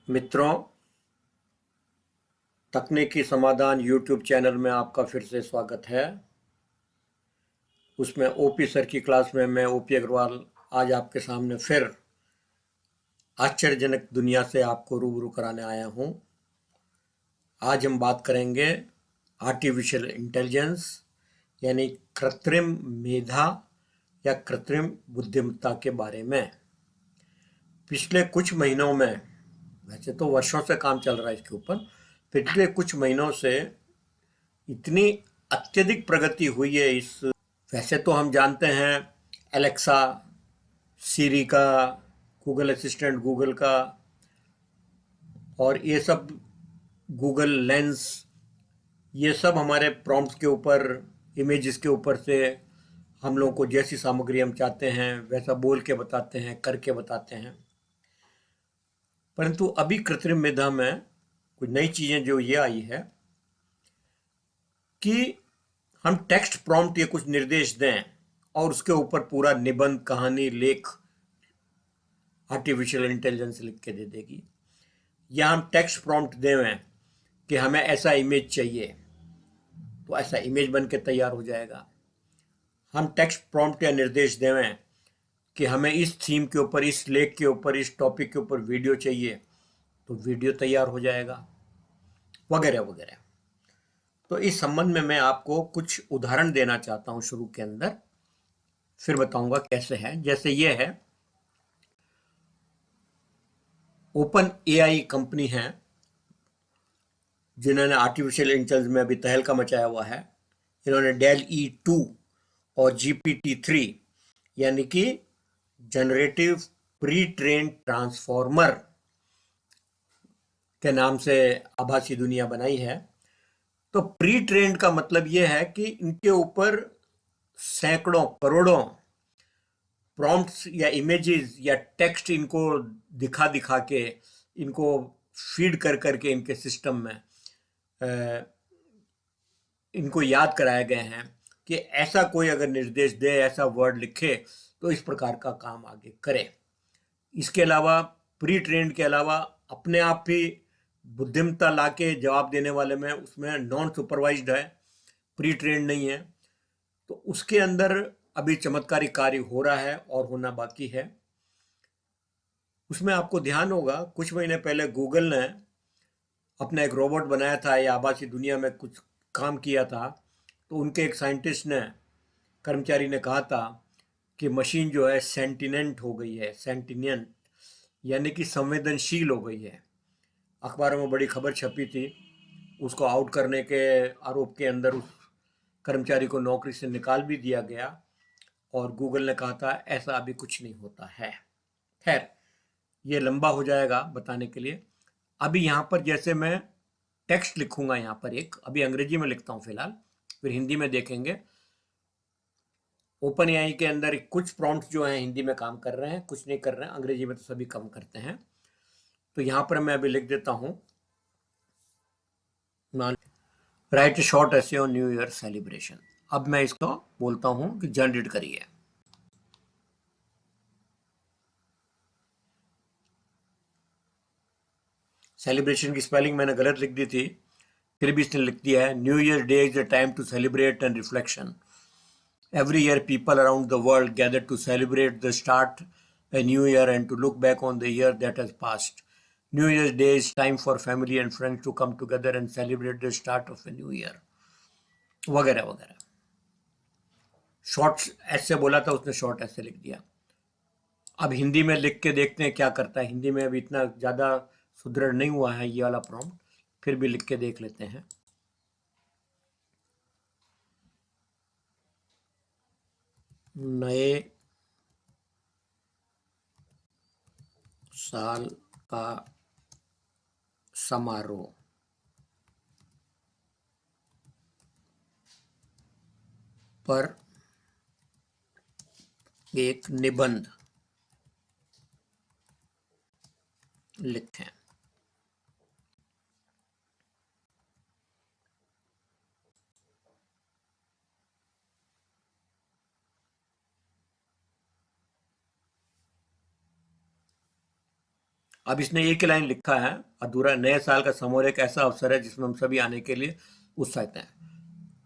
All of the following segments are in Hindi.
मित्रों, तकनीकी समाधान यूट्यूब चैनल में आपका फिर से स्वागत है। उसमें ओपी सर की क्लास में मैं ओपी अग्रवाल आज आपके सामने फिर आश्चर्यजनक दुनिया से आपको रूबरू कराने आया हूं। आज हम बात करेंगे आर्टिफिशियल इंटेलिजेंस यानी कृत्रिम मेधा या कृत्रिम बुद्धिमत्ता के बारे में। पिछले कुछ महीनों में, वैसे तो वर्षों से काम चल रहा है इसके ऊपर, पिछले कुछ महीनों से इतनी अत्यधिक प्रगति हुई है इस। वैसे तो हम जानते हैं एलेक्सा, सीरी का, गूगल असिस्टेंट गूगल का, और ये सब गूगल लेंस, ये सब हमारे प्रॉम्प्ट्स के ऊपर, इमेजेस के ऊपर से हम लोगों को जैसी सामग्री हम चाहते हैं वैसा बोल के बताते हैं, करके बताते हैं। परंतु अभी कृत्रिम मेधा में कुछ नई चीज़ें जो ये आई है कि हम टेक्स्ट प्रॉम्प्ट या कुछ निर्देश दें और उसके ऊपर पूरा निबंध, कहानी, लेख आर्टिफिशियल इंटेलिजेंस लिख के दे देगी। या हम टेक्स्ट प्रॉम्प्ट दें कि हमें ऐसा इमेज चाहिए तो ऐसा इमेज बन के तैयार हो जाएगा। हम टेक्स्ट प्रॉम्प्ट या निर्देश दें कि हमें इस थीम के ऊपर, इस लेख के ऊपर, इस टॉपिक के ऊपर वीडियो चाहिए तो वीडियो तैयार हो जाएगा, वगैरह वगैरह। तो इस संबंध में मैं आपको कुछ उदाहरण देना चाहता हूं शुरू के अंदर, फिर बताऊंगा कैसे है। जैसे ये है, ओपन एआई कंपनी है जिन्होंने आर्टिफिशियल इंटेलिजेंस में अभी तहलका मचाया हुआ है। इन्होंने डेल E2 और GPT-3 यानी कि जनरेटिव प्री ट्रेन ट्रांसफॉर्मर के नाम से आभासी दुनिया बनाई है। तो प्री ट्रेन्ड का मतलब यह है कि इनके ऊपर सैकड़ों, करोड़ों प्रॉम्प्ट्स या इमेजेस या टेक्स्ट इनको दिखा दिखा के, इनको फीड कर करके इनके सिस्टम में इनको याद कराए गए हैं कि ऐसा कोई अगर निर्देश दे, ऐसा वर्ड लिखे तो इस प्रकार का काम आगे करे। इसके अलावा प्री ट्रेंड के अलावा अपने आप भी बुद्धिमत्ता लाके जवाब देने वाले में उसमें नॉन सुपरवाइज्ड है, प्री ट्रेंड नहीं है। तो उसके अंदर अभी चमत्कारी कार्य हो रहा है और होना बाकी है। उसमें आपको ध्यान होगा, कुछ महीने पहले गूगल ने अपना एक रोबोट बनाया था या आभासी दुनिया में कुछ काम किया था। तो उनके एक साइंटिस्ट ने, कर्मचारी ने कहा था कि मशीन जो है सेंटिनेंट हो गई है, सेंटिनियंट यानी कि संवेदनशील हो गई है। अखबारों में बड़ी खबर छपी थी। उसको आउट करने के आरोप के अंदर उस कर्मचारी को नौकरी से निकाल भी दिया गया और गूगल ने कहा था ऐसा अभी कुछ नहीं होता है। खैर, ये लंबा हो जाएगा बताने के लिए। अभी यहाँ पर जैसे मैं टेक्स्ट लिखूंगा, यहाँ पर एक अभी अंग्रेजी में लिखता हूँ फिलहाल, फिर हिंदी में देखेंगे। ओपन एआई के अंदर कुछ प्रॉम्प्ट जो हैं हिंदी में काम कर रहे हैं, कुछ नहीं कर रहे हैं, अंग्रेजी में तो सभी काम करते हैं। तो यहाँ पर मैं अभी लिख देता हूँ, राइट शॉर्ट ऐसे ऑन न्यू ईयर सेलिब्रेशन। अब मैं इसको बोलता हूँ कि जनरेट करिए। सेलिब्रेशन की स्पेलिंग मैंने गलत लिख दी थी, फिर भी इसने लिख दिया है, New Year Day is a time to celebrate and reflection. Every year, people around the world gather to celebrate the start a new year and to look back on the year that has passed. New Year's Day is time for family and friends to come together and celebrate the start of a new year. वगैरह वगैरह। शॉर्ट ऐसे बोला था उसने, शॉर्ट ऐसे लिख दिया। अब हिंदी में लिख के देखते हैं क्या करता है। हिंदी में अभी इतना ज़्यादा सुदृढ़ नहीं हुआ है ये वाला प्रॉम्प्ट, फिर भी लिख के देख लेते हैं। नए साल का समारोह पर एक निबंध लिखें। अब इसने एक ही लाइन लिखा है, अधूरा, नए साल का समूह एक ऐसा अवसर है जिसमें हम सभी आने के लिए उत्साहित हैं।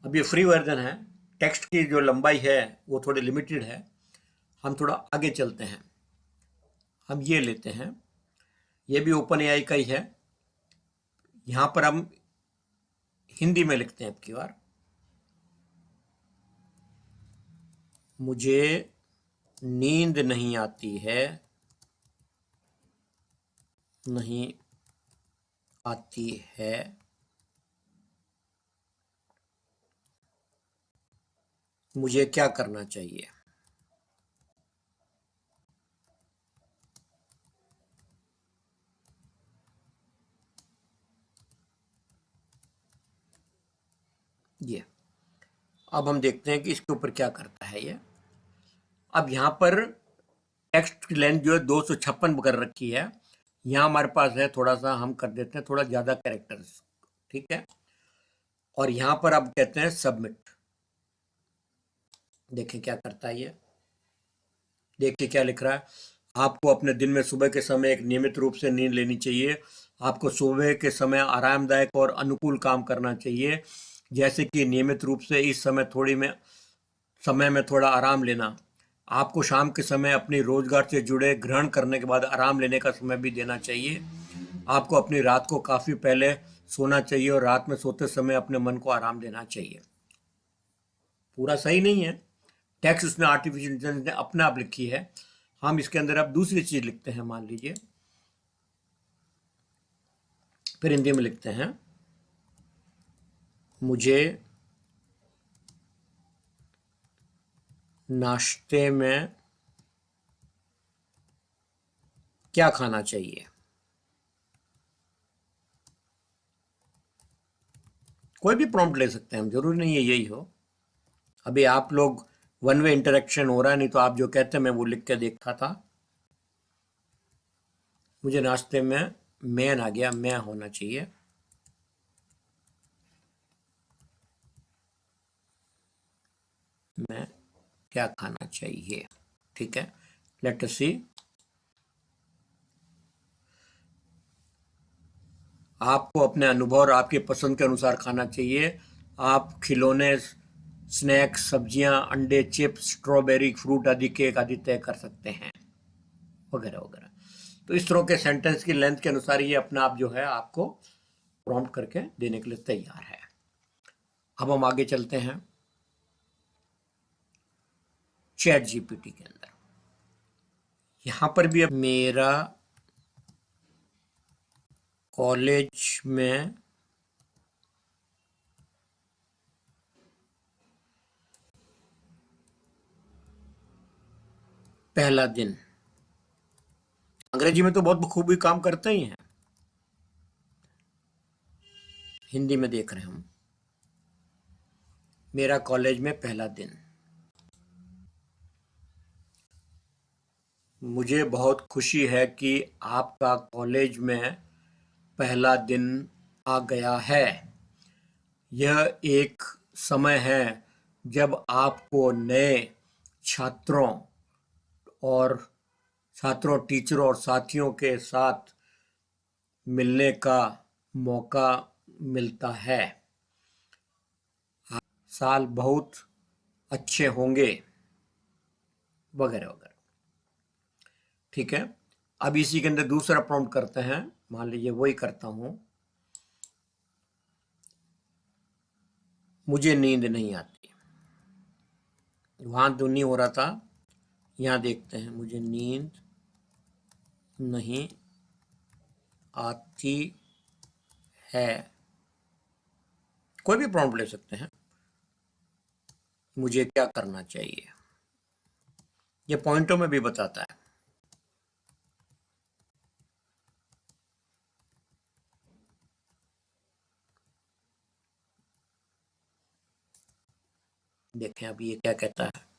अब ये फ्री वर्जन है, टेक्स्ट की जो लंबाई है वो थोड़ी लिमिटेड है। हम थोड़ा आगे चलते हैं, हम ये लेते हैं, ये भी ओपन एआई का ही है। यहां पर हम हिंदी में लिखते हैं अब की बार, मुझे नींद नहीं आती है, नहीं आती है, मुझे क्या करना चाहिए। ये अब हम देखते हैं कि इसके ऊपर क्या करता है ये। अब यहाँ पर टेक्स्ट की लेंथ जो है 256 कर रखी है। यहाँ हमारे पास है, थोड़ा सा हम कर देते हैं थोड़ा ज़्यादा कैरेक्टर्स, ठीक है। और यहाँ पर अब कहते हैं सबमिट। देखें क्या करता है ये, देखिए क्या लिख रहा है। आपको अपने दिन में सुबह के समय एक नियमित रूप से नींद लेनी चाहिए। आपको सुबह के समय आरामदायक और अनुकूल काम करना चाहिए, जैसे कि नियमित रूप से इस समय में थोड़ा आराम लेना। आपको शाम के समय अपनी रोजगार से जुड़े ग्रहण करने के बाद आराम लेने का समय भी देना चाहिए। आपको अपनी रात को काफ़ी पहले सोना चाहिए और रात में सोते समय अपने मन को आराम देना चाहिए। पूरा सही नहीं है, टेक्स्ट उसने आर्टिफिशियल इंटेलिजेंस ने अपने आप लिखी है। हम इसके अंदर अब दूसरी चीज़ लिखते हैं, मान लीजिए, फिर हिंदी में लिखते हैं, मुझे नाश्ते में क्या खाना चाहिए। कोई भी प्रॉम्प्ट ले सकते हैं हम, जरूरी नहीं है यही हो। अभी आप लोग वन वे इंटरेक्शन हो रहा है, नहीं तो आप जो कहते हैं मैं वो लिख के देखता था। मुझे नाश्ते में मैन आ गया, मैं होना चाहिए। मैं क्या खाना चाहिए, ठीक है। लेट अस सी। आपको अपने अनुभव और आपकी पसंद के अनुसार खाना चाहिए। आप खिलौने, स्नैक्स, सब्जियां, अंडे, चिप्स, स्ट्रॉबेरी, फ्रूट आदि, केक आदि तय कर सकते हैं, वगैरह वगैरह। तो इस तरह के सेंटेंस की लेंथ के अनुसार ये अपना आप जो है आपको प्रॉम्प्ट करके देने के लिए तैयार है। अब हम आगे चलते हैं चैट जीपीटी के अंदर। यहां पर भी अब मेरा कॉलेज में पहला दिन। अंग्रेजी में तो बहुत बखूबी काम करते ही हैं, हिंदी में देख रहे हैं हम, मेरा कॉलेज में पहला दिन। मुझे बहुत खुशी है कि आपका कॉलेज में पहला दिन आ गया है। यह एक समय है जब आपको नए छात्रों और टीचरों और साथियों के साथ मिलने का मौका मिलता है। साल बहुत अच्छे होंगे, वगैरह वगैरह, ठीक है। अब इसी के अंदर दूसरा प्रॉम्प्ट करते हैं, मान लीजिए वही करता हूं, मुझे नींद नहीं आती। वहां तो नहीं हो रहा था, यहां देखते हैं, मुझे नींद नहीं आती है। कोई भी प्रॉम्प्ट ले सकते हैं, मुझे क्या करना चाहिए। ये पॉइंटों में भी बताता है। देखें अब ये क्या कहता है।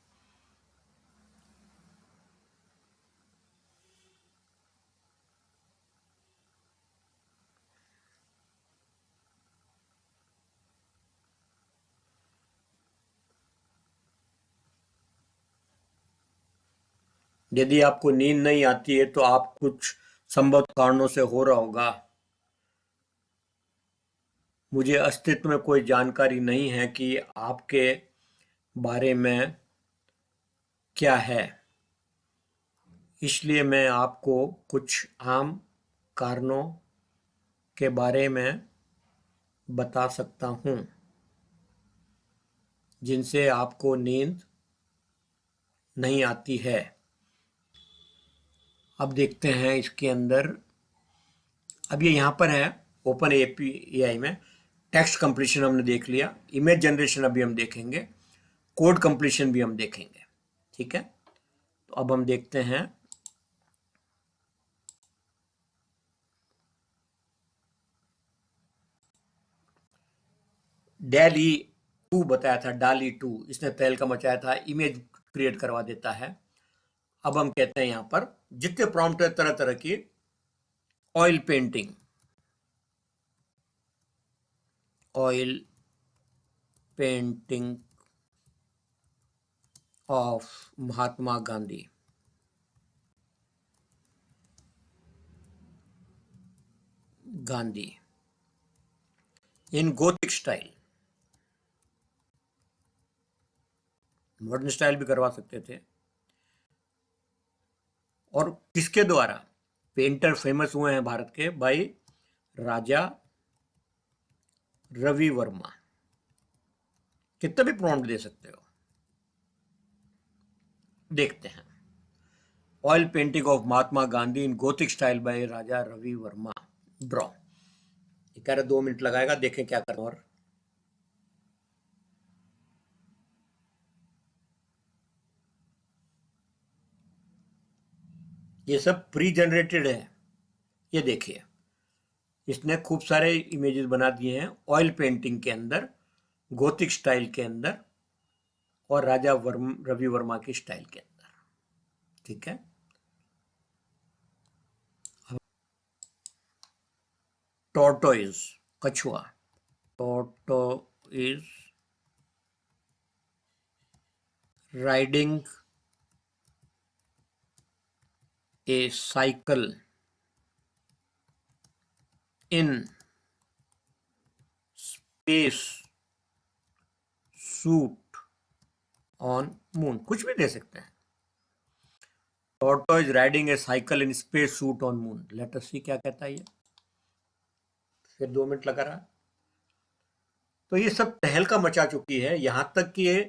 यदि आपको नींद नहीं आती है तो आप कुछ संभव कारणों से हो रहा होगा। मुझे अस्तित्व में कोई जानकारी नहीं है कि आपके बारे में क्या है, इसलिए मैं आपको कुछ आम कारणों के बारे में बता सकता हूं जिनसे आपको नींद नहीं आती है। अब देखते हैं इसके अंदर। अब ये यहाँ पर है ओपन एपीआई में। टेक्स्ट कंप्लीशन हमने देख लिया, इमेज जनरेशन अभी हम देखेंगे, कोड कंप्लीशन भी हम देखेंगे। ठीक है, तो अब हम देखते हैं DALL-E 2 बताया था, DALL-E 2 इसने तहलका मचाया था, इमेज क्रिएट करवा देता है। अब हम कहते हैं यहां पर जितने प्रॉम्प्ट है तरह तरह की, oil painting, oil painting of Mahatma Gandhi, Gandhi in Gothic style. Modern style भी करवा सकते थे। और किसके द्वारा? पेंटर फेमस हुए हैं भारत के, भाई राजा रवि वर्मा। कितना भी प्रॉम्प्ट दे सकते हो। देखते हैं, oil painting of Mahatma Gandhi in Gothic style by Raja Ravi Varma, draw. ये कह रहे 2 मिनट लगाएगा, देखें क्या करना। और ये सब प्री जनरेटेड है। ये देखिए, इसने खूब सारे इमेजेस बना दिए हैं ऑयल पेंटिंग के अंदर, गोथिक स्टाइल के अंदर और राजा रवि वर्मा की स्टाइल के अंदर। ठीक है, टॉर्टोइज, कछुआ, tortoise riding a cycle in space suit on moon। कुछ भी दे सकते हैं। tortoise riding a cycle in space suit on moon। let us see क्या कहता है ये। फिर 2 मिनट लगा रहा। तो ये सब तहलका मचा चुकी है। यहां तक कि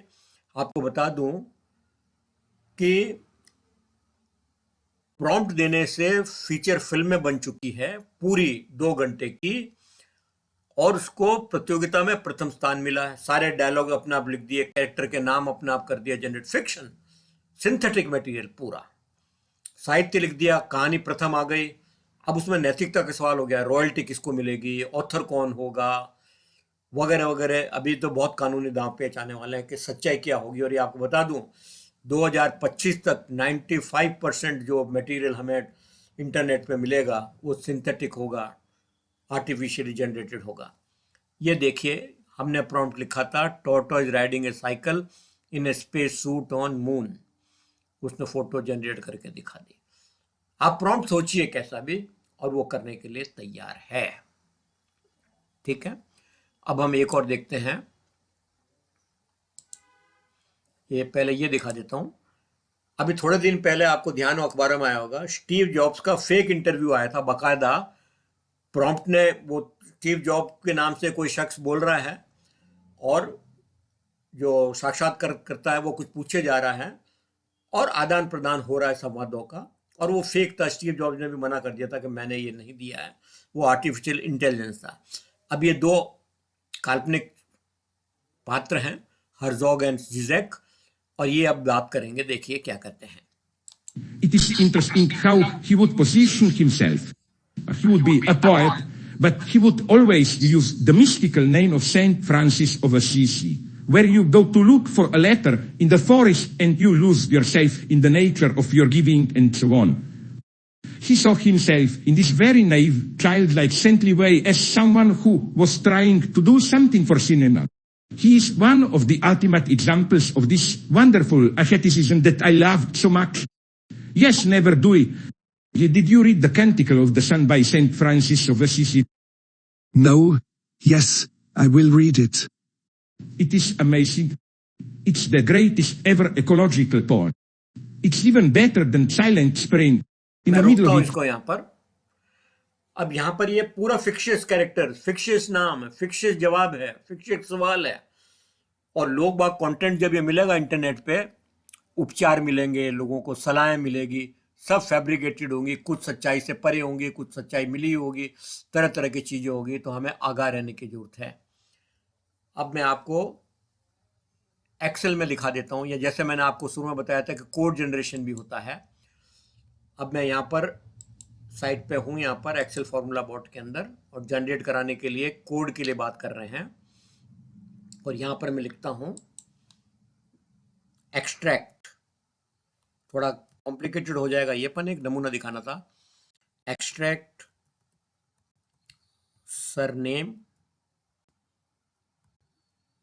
आपको बता दूं कि प्रॉम्प्ट देने से फीचर फिल्में बन चुकी है पूरी 2 घंटे की, और उसको प्रतियोगिता में प्रथम स्थान मिला है। सारे डायलॉग अपने आप लिख दिए, कैरेक्टर के नाम अपने आप कर दिया जनरेट, फिक्शन सिंथेटिक मटेरियल पूरा, साहित्य लिख दिया, कहानी प्रथम आ गई। अब उसमें नैतिकता का सवाल हो गया, रॉयल्टी किसको मिलेगी, ऑथर कौन होगा, वगैरह वगैरह। अभी तो बहुत कानूनी दांव पेच आने वाले हैं कि सच्चाई क्या होगी। और ये आपको बता दूं 2025 तक 95% जो मटेरियल हमें इंटरनेट पे मिलेगा वो सिंथेटिक होगा, आर्टिफिशियली जनरेटेड होगा। ये देखिए, हमने प्रॉम्प्ट लिखा था tortoise riding A cycle in A space suit on moon, उसने फोटो जनरेट करके दिखा दी। आप प्रॉम्प्ट सोचिए कैसा भी, और वो करने के लिए तैयार है। ठीक है, अब हम एक और देखते हैं। ये पहले ये दिखा देता हूं। अभी थोड़े दिन पहले आपको ध्यान हो, अखबारों में आया होगा, स्टीव जॉब्स का फेक इंटरव्यू आया था बाकायदा। प्रॉम्प्ट ने, वो स्टीव जॉब के नाम से कोई शख्स बोल रहा है और जो साक्षात्कार करता है वो कुछ पूछे जा रहा है और आदान प्रदान हो रहा है संवादों का, और वो फेक था। स्टीव जॉब्स ने भी मना कर दिया था कि मैंने ये नहीं दिया है, वो आर्टिफिशियल इंटेलिजेंस था। अब ये 2 काल्पनिक पात्र हैं, हर्जोग एंड जिजेक, और ये अब बात करेंगे। देखिए क्या कहते हैं। It is interesting how he would position himself. He would be a poet, but he would always use the mystical name of Saint Francis of Assisi, where you go to look for a letter in the forest and you lose yourself in the nature of your giving and so on. He saw himself in this very naive, childlike, saintly way as someone who was trying to do something for cinema. He is one of the ultimate examples of this wonderful asceticism that I loved so much. Yes, never do it. Did you read the Canticle of the Sun by Saint Francis of Assisi? No, yes, I will read it. It is amazing. It's the greatest ever ecological poem. It's even better than Silent Spring. In मैं the middle रोकता हूं of it, इसको यहाँ पर। अब यहाँ पर ये पूरा फिक्शियस कैरेक्टर, फिक्शियस नाम है, फिक्शियस जवाब है, फिक्शियस सवाल है, और लोग बाग कंटेंट जब ये मिलेगा इंटरनेट पे, उपचार मिलेंगे, लोगों को सलाहें मिलेगी, सब फैब्रिकेटेड होंगी, कुछ सच्चाई से परे होंगी, कुछ सच्चाई मिली होगी, तरह तरह की चीजें होगी, तो हमें आगाह रहने की जरूरत है। अब मैं आपको एक्सेल में दिखा देता हूं, या जैसे मैंने आपको शुरू में बताया था कि कोड जनरेशन भी होता है। अब मैं यहाँ पर साइट पे हूँ, यहाँ पर एक्सेल फॉर्मूला बॉट के अंदर, और जनरेट कराने के लिए कोड के लिए बात कर रहे हैं, और यहाँ पर मैं लिखता हूँ एक्सट्रैक्ट। थोड़ा कॉम्प्लिकेटेड हो जाएगा ये, पर एक नमूना दिखाना था। Extract surname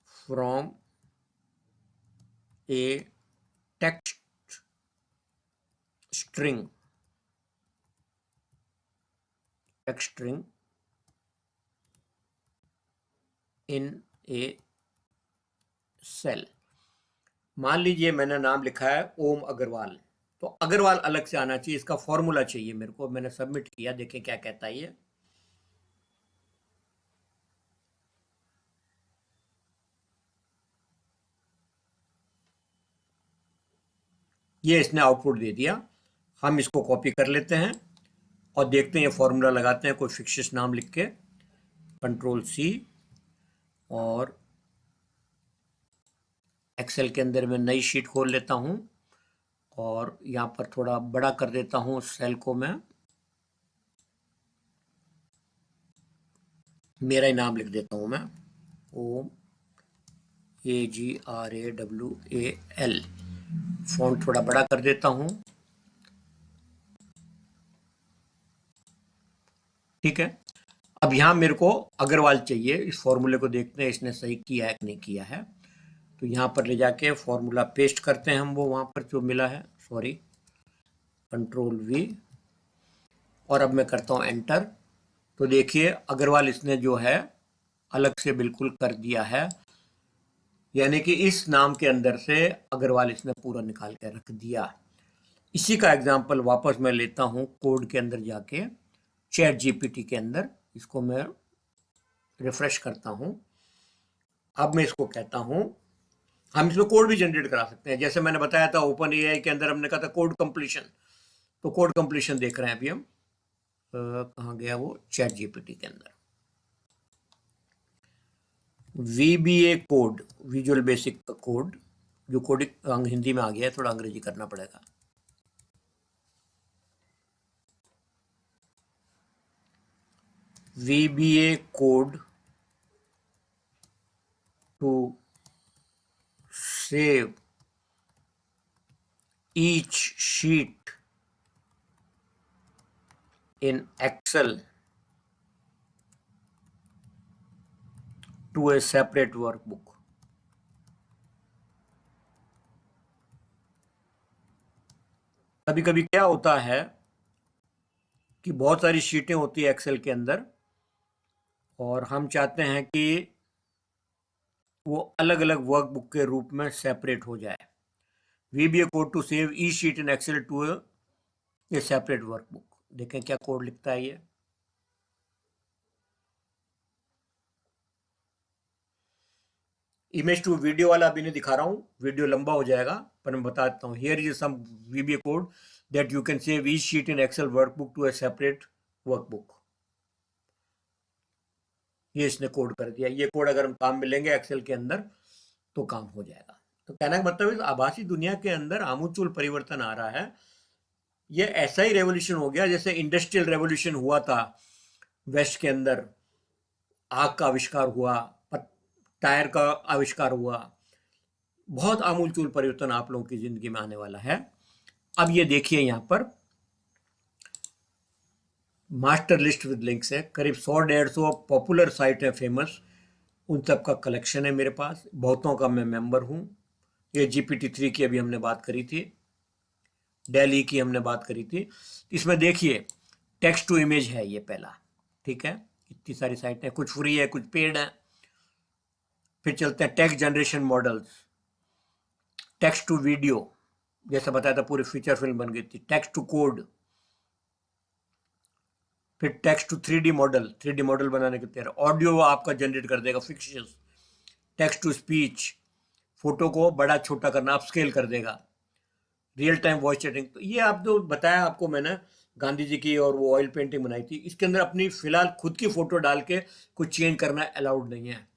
from a text string in a cell. मान लीजिए मैंने नाम लिखा है ओम अग्रवाल, तो अग्रवाल अलग से आना चाहिए, इसका फॉर्मूला चाहिए मेरे को। मैंने सबमिट किया, देखें क्या कहता है ये इसने आउटपुट दे दिया। हम इसको कॉपी कर लेते हैं और देखते हैं, ये फॉर्मूला लगाते हैं कोई फिक्शियस नाम लिख के, कंट्रोल सी, और एक्सेल के अंदर मैं नई शीट खोल लेता हूं, और यहां पर थोड़ा बड़ा कर देता हूं सेल को। मैं मेरा ही नाम लिख देता हूं मैं, ओम AGRAWAL। फॉन्ट थोड़ा बड़ा कर देता हूं, ठीक है। अब यहां मेरे को अग्रवाल चाहिए, इस फॉर्मूले को देखते हैं इसने सही किया है कि नहीं किया है। तो यहां पर ले जाके फॉर्मूला पेस्ट करते हैं हम, वो वहां पर जो मिला है, सॉरी, कंट्रोल V, और अब मैं करता हूं एंटर। तो देखिए अग्रवाल इसने जो है अलग से बिल्कुल कर दिया है, यानी कि इस नाम के अंदर से अग्रवाल इसने पूरा निकाल के रख दिया। इसी का एग्जाम्पल वापस मैं लेता हूं कोड के अंदर जाके, चैट जीपीटी के अंदर, इसको मैं रिफ्रेश करता हूं। अब मैं इसको कहता हूं, हम इसमें कोड भी जनरेट करा सकते हैं, जैसे मैंने बताया था ओपन एआई के अंदर हमने कहा था कोड कंप्लीशन। तो कोड कंप्लीशन देख रहे हैं अभी हम, कहाँ गया वो, चैट जीपीटी के अंदर। VBA code, visual basic code, जो कोडिंग हिंदी में आ गया है, थोड़ा अंग्रेजी करना पड़ेगा। VBA code to save each sheet in Excel to a separate workbook। कभी कभी क्या होता है कि बहुत सारी शीटें होती है एक्सेल के अंदर, और हम चाहते हैं कि वो अलग अलग वर्कबुक के रूप में सेपरेट हो जाए। VBA code to save each sheet in Excel to a separate workbook. देखें क्या कोड लिखता है ये। इमेज टू वीडियो वाला अभी नहीं दिखा रहा हूं, वीडियो लंबा हो जाएगा, पर मैं बताता हूं। Here is some VBA code that you can save each sheet in Excel workbook to a separate workbook. ये इसने कोड कर दिया। ये कोड अगर हम काम में लेंगे एक्सेल के अंदर तो काम हो जाएगा। तो कहने का मतलब इस आभासी दुनिया के अंदर आमूलचूल परिवर्तन आ रहा है। ये ऐसा ही रेवोल्यूशन हो गया जैसे इंडस्ट्रियल रेवोल्यूशन हुआ था वेस्ट के अंदर, आग का आविष्कार हुआ, टायर का आविष्कार हुआ। बहुत आमूलचूल परिवर्तन आप लोगों की जिंदगी में आने वाला है। अब ये देखिए यहां पर मास्टर लिस्ट विद लिंक्स है, करीब 100-150 पॉपुलर साइट है फेमस, उन सब का कलेक्शन है मेरे पास। बहुतों का मैं मेंबर हूं। ये GPT-3 की अभी हमने बात करी थी। डेली की हमने बात करी थी। इसमें देखिए टेक्स्ट टू इमेज है ये पहला, ठीक है। इतनी सारी साइट है, कुछ फ्री है कुछ पेड है। फिर चलते हैं text generation models, text to video, जैसा बताया था पूरी फीचर फिल्म बन गई थी। टेक्स्ट टू कोड, फिर text to 3D model, 3D model बनाने के तैयार। ऑडियो आपका जनरेट कर देगा फिक्शंस। टेक्स्ट टू स्पीच, फोटो को बड़ा छोटा करना, अपस्केल कर देगा। रियल टाइम वॉइस चैटिंग, तो ये आप जो बताया आपको मैंने गांधी जी की और वो ऑयल पेंटिंग बनाई थी, इसके अंदर अपनी फिलहाल खुद की फोटो डाल के कुछ चेंज करना अलाउड नहीं है,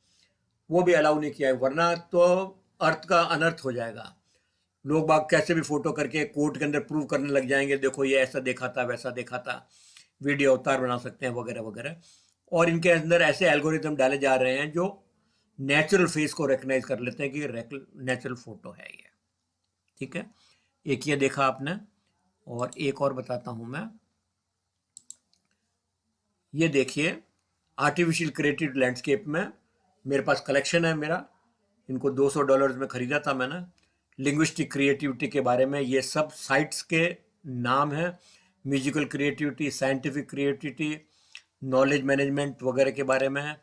वो भी अलाउ नहीं किया है, वरना तो अर्थ का अनर्थ हो जाएगा। लोग बाग कैसे भी फोटो करके कोर्ट के अंदर प्रूव करने लग जाएंगे, देखो ये ऐसा देखा था वैसा देखा था, वीडियो अवतार बना सकते हैं वगैरह वगैरह। और इनके अंदर ऐसे एल्गोरिथम डाले जा रहे हैं जो नेचुरल फेस को रिकग्नाइज कर लेते हैं कि नेचुरल फोटो है ये, ठीक है। एक ये देखा आपने, और एक और बताता हूं मैं। ये देखिए आर्टिफिशियल क्रिएटिव लैंडस्केप में मेरे पास कलेक्शन है मेरा, इनको $200 में खरीदा था मैंने। लिंग्विस्टिक क्रिएटिविटी के बारे में ये सब साइट्स के नाम है, musical creativity, scientific creativity, knowledge management वगैरह के बारे में है।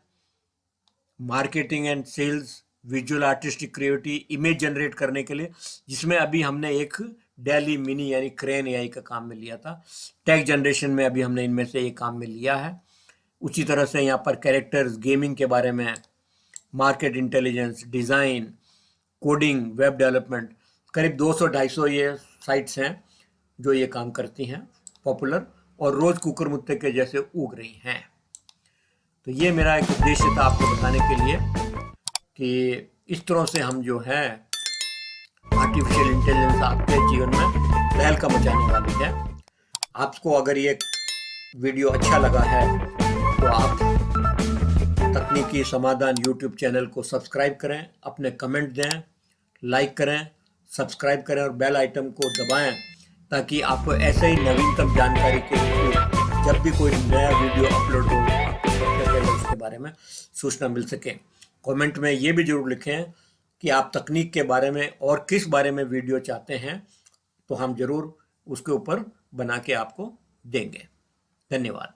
Marketing and sales, visual artistic creativity, image generate करने के लिए, जिसमें अभी हमने एक डेली मिनी यानी क्रेन एआई का काम में लिया था। टेक्स्ट जनरेशन में अभी हमने इनमें से एक काम में लिया है। उसी तरह से यहाँ पर कैरेक्टर्स, गेमिंग के बारे में, market intelligence, design, coding, web development, करीब 200-250 ये साइट्स हैं जो ये काम करती हैं पॉपुलर, और रोज कुकर मुत्ते के जैसे उग रही हैं। तो ये मेरा एक उद्देश्य था आपको बताने के लिए कि इस तरह से हम जो है आर्टिफिशियल इंटेलिजेंस आपके जीवन में तहलका मचाने वाली है। आपको अगर ये वीडियो अच्छा लगा है तो आप तकनीकी समाधान यूट्यूब चैनल को सब्सक्राइब करें, अपने कमेंट दें, लाइक करें, सब्सक्राइब करें और बेल आइटम को दबाएं, ताकि आपको ऐसे ही नवीनतम जानकारी के लिए जब भी कोई नया वीडियो अपलोड हो आपको सबसे पहले उसके बारे में सूचना मिल सके। कमेंट में ये भी जरूर लिखें कि आप तकनीक के बारे में और किस बारे में वीडियो चाहते हैं, तो हम जरूर उसके ऊपर बना के आपको देंगे। धन्यवाद।